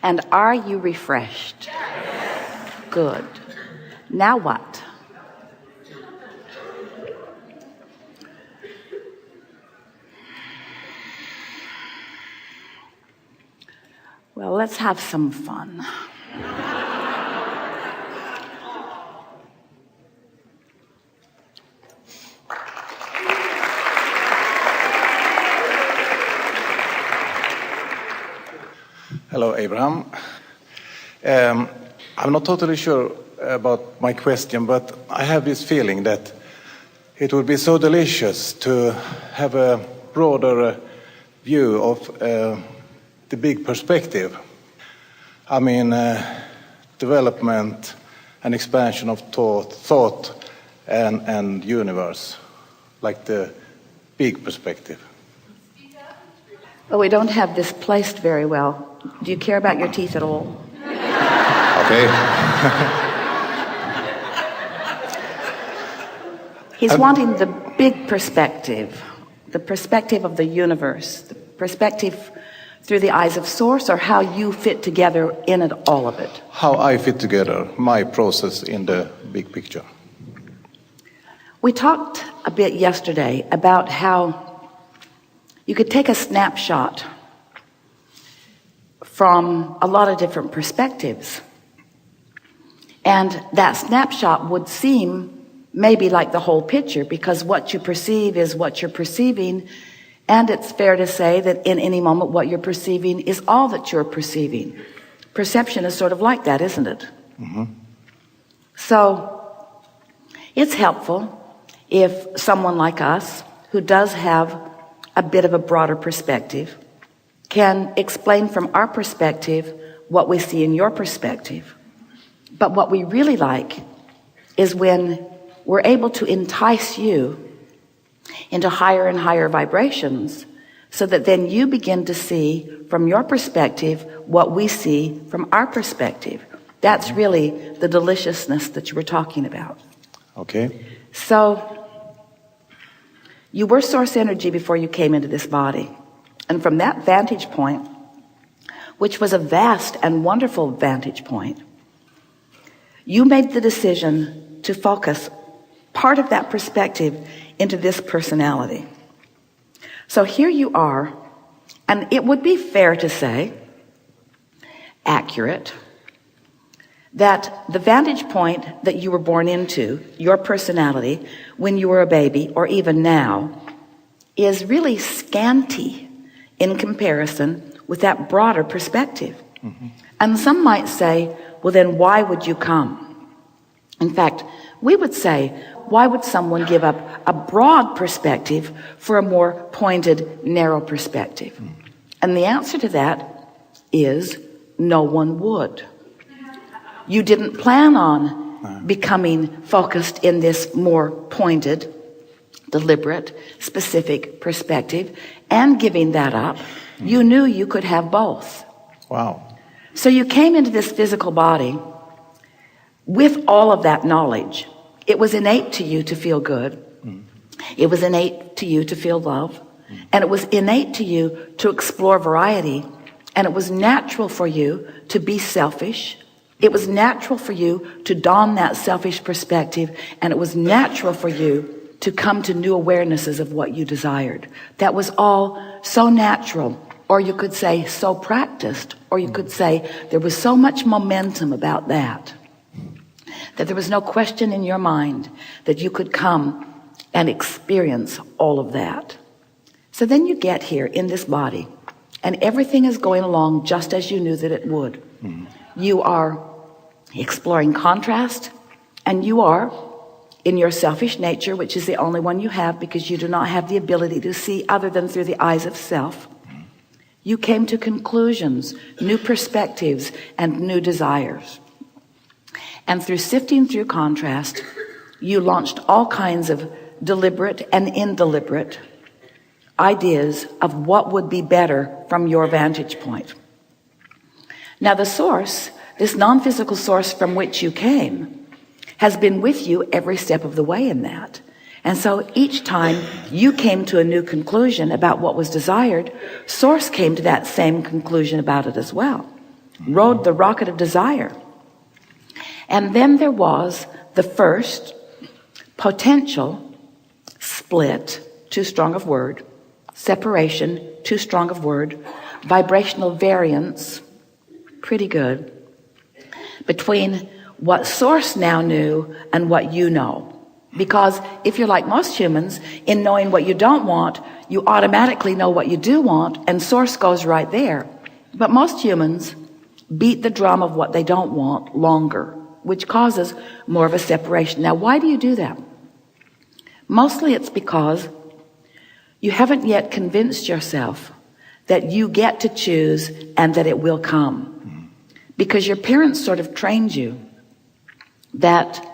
And are you refreshed? Good. Now what? Well, let's have some fun. Hello, Abraham. I'm not totally sure about my question, but I have this feeling that it would be so delicious to have a broader view of the big perspective. I mean, development and expansion of thought and universe, like the big perspective. Well, we don't have this placed very well. Do you care about your teeth at all? Okay. He's wanting the big perspective, the perspective of the universe, the perspective through the eyes of Source, or how you fit together in it, all of it. How I fit together, my process in the big picture. We talked a bit yesterday about how you could take a snapshot from a lot of different perspectives. And that snapshot would seem maybe like the whole picture, because what you perceive is what you're perceiving. And it's fair to say that in any moment, what you're perceiving is all that you're perceiving. Perception is sort of like that, isn't it? Mm-hmm. So it's helpful if someone like us, who does have a bit of a broader perspective, can explain from our perspective what we see in your perspective. But what we really like is when we're able to entice you into higher and higher vibrations, so that then you begin to see from your perspective what we see from our perspective. That's really the deliciousness that you were talking about. Okay. So you were source energy before you came into this body. And from that vantage point, which was a vast and wonderful vantage point, you made the decision to focus part of that perspective into this personality. So here you are, and it would be fair to say, accurate, that the vantage point that you were born into, your personality, when you were a baby, or even now, is really scanty in comparison with that broader perspective. Mm-hmm. And some might say, well, then why would you come? In fact, we would say, why would someone give up a broad perspective for a more pointed, narrow perspective? Mm. And the answer to that is no one would. You didn't plan on becoming focused in this more pointed, deliberate, specific perspective and giving that up. Mm. You knew you could have both. Wow. So you came into this physical body with all of that knowledge. It was innate to you to feel good. Mm. It was innate to you to feel love. Mm. And it was innate to you to explore variety. And it was natural for you to be selfish. It was natural for you to don that selfish perspective. And it was natural for you to come to new awarenesses of what you desired. That was all so natural. Or you could say so practiced. Or you could say there was so much momentum about that there was no question in your mind that you could come and experience all of that. So then you get here in this body, and everything is going along just as you knew that it would. Mm-hmm. You are exploring contrast, and you are, in your selfish nature, which is the only one you have because you do not have the ability to see other than through the eyes of self. Mm-hmm. You came to conclusions, new perspectives, and new desires. And through sifting through contrast, you launched all kinds of deliberate and indeliberate ideas of what would be better from your vantage point. Now the source, this non-physical source from which you came, has been with you every step of the way in that. And so each time you came to a new conclusion about what was desired, Source came to that same conclusion about it as well. rode the rocket of desire. And then there was the first potential split, too strong of word, separation, too strong of word, vibrational variance, pretty good, between what Source now knew and what you know. Because if you're like most humans, in knowing what you don't want, you automatically know what you do want, and Source goes right there. But most humans beat the drum of what they don't want longer, which causes more of a separation. Now, why do you do that? Mostly it's because you haven't yet convinced yourself that you get to choose and that it will come. Because your parents sort of trained you that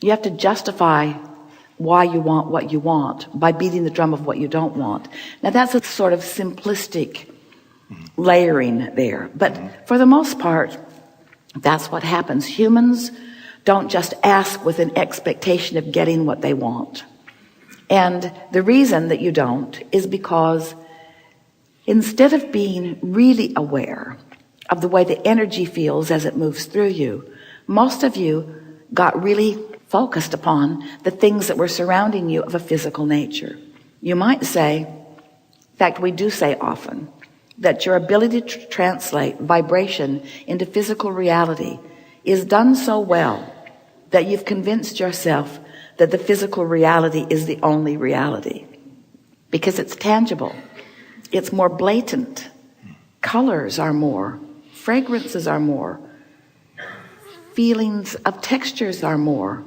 you have to justify why you want what you want by beating the drum of what you don't want. Now that's a sort of simplistic layering there, but for the most part, that's what happens. Humans don't just ask with an expectation of getting what they want. And the reason that you don't is because instead of being really aware of the way the energy feels as it moves through you, most of you got really focused upon the things that were surrounding you of a physical nature. You might say, in fact, we do say often, that your ability to translate vibration into physical reality is done so well that you've convinced yourself that the physical reality is the only reality. Because it's tangible. It's more blatant. Colors are more. Fragrances are more. Feelings of textures are more.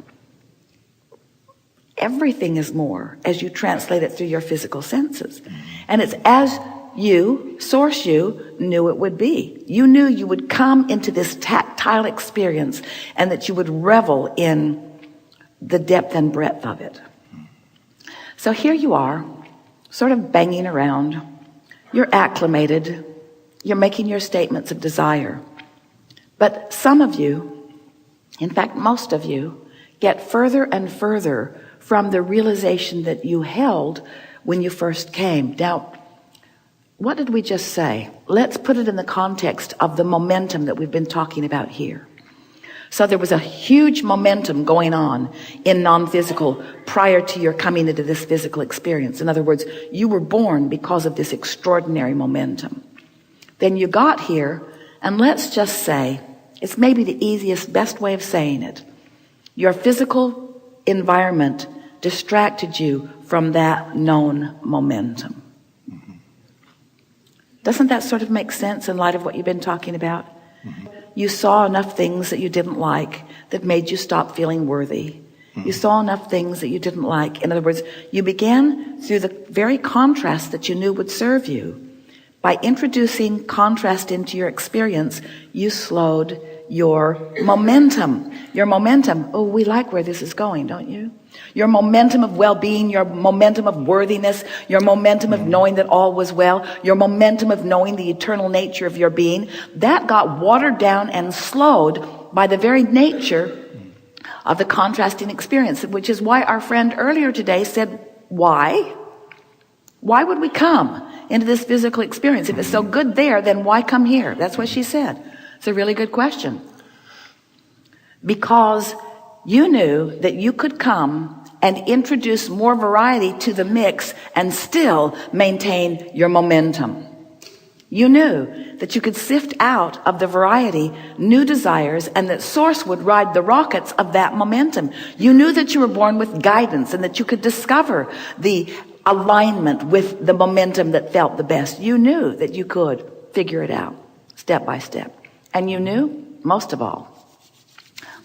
Everything is more as you translate it through your physical senses. And it's as you, Source you, knew it would be. You knew you would come into this tactile experience and that you would revel in the depth and breadth of it. So here you are, sort of banging around. You're acclimated. You're making your statements of desire. But some of you, in fact, most of you, get further and further from the realization that you held when you first came. Now, what did we just say? Let's put it in the context of the momentum that we've been talking about here. So there was a huge momentum going on in non-physical prior to your coming into this physical experience. In other words, you were born because of this extraordinary momentum. Then you got here, and let's just say, it's maybe the easiest, best way of saying it. Your physical environment distracted you from that known momentum. Doesn't that sort of make sense in light of what you've been talking about? You saw enough things that you didn't like that made you stop feeling worthy. You saw enough things that you didn't like. In other words, you began through the very contrast that you knew would serve you. By introducing contrast into your experience, you slowed your momentum. Your momentum, oh, we like where this is going, don't you? Your momentum of well-being, your momentum of worthiness, your momentum of knowing that all was well, your momentum of knowing the eternal nature of your being, that got watered down and slowed by the very nature of the contrasting experience, which is why our friend earlier today said, why? Why would we come into this physical experience? If it's so good there, then why come here? That's what she said. It's a really good question. Because you knew that you could come and introduce more variety to the mix and still maintain your momentum. You knew that you could sift out of the variety new desires and that Source would ride the rockets of that momentum. You knew that you were born with guidance and that you could discover the alignment with the momentum that felt the best. You knew that you could figure it out step by step. And you knew, most of all,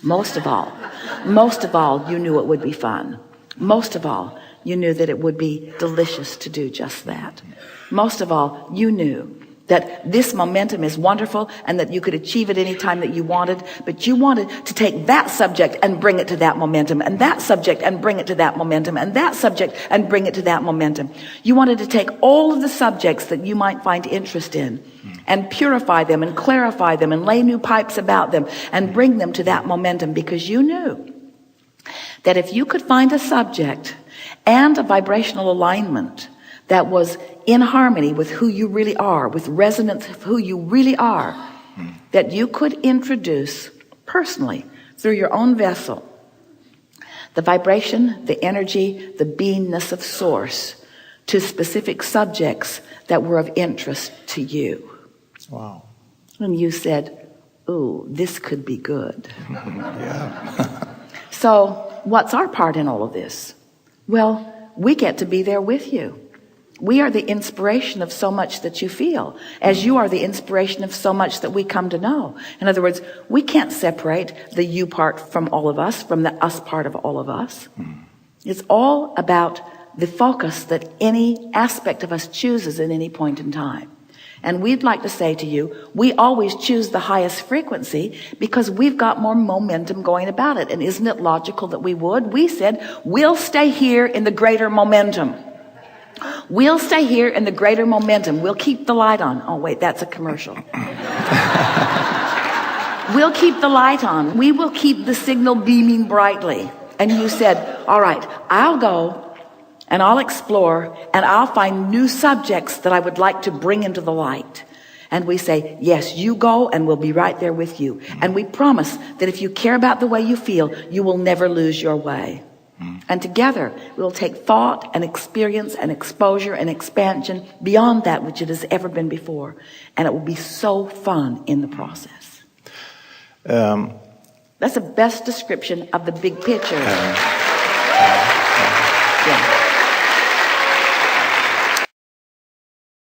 you knew it would be fun. Most of all, you knew that it would be delicious to do just that. Most of all, you knew that this momentum is wonderful and that you could achieve it any time that you wanted, but you wanted to take that subject and bring it to that momentum, and that subject and bring it to that momentum, and that subject and bring it to that momentum. You wanted to take all of the subjects that you might find interest in and purify them and clarify them and lay new pipes about them and bring them to that momentum, because you knew that if you could find a subject and a vibrational alignment that was in harmony with who you really are, with resonance of who you really are, that you could introduce personally through your own vessel the vibration, the energy, the beingness of source to specific subjects that were of interest to you. Wow. And you said, ooh, this could be good. Yeah. So what's our part in all of this? Well, we get to be there with you. We are the inspiration of so much that you feel, as you are the inspiration of so much that we come to know. In other words, we can't separate the you part from all of us, from the us part of all of us. It's all about the focus that any aspect of us chooses at any point in time. And we'd like to say to you, we always choose the highest frequency because we've got more momentum going about it. And isn't it logical that we would? We said, we'll stay here in the greater momentum. We'll stay here in the greater momentum. We'll keep the light on. Oh, wait, that's a commercial. We'll keep the light on. We will keep the signal beaming brightly. And you said, all right, I'll go and I'll explore and I'll find new subjects that I would like to bring into the light. And we say, yes, you go and we'll be right there with you. And we promise that if you care about the way you feel, you will never lose your way. And together we'll take thought and experience and exposure and expansion beyond that which it has ever been before. And it will be so fun in the process. That's the best description of the big picture. Yeah.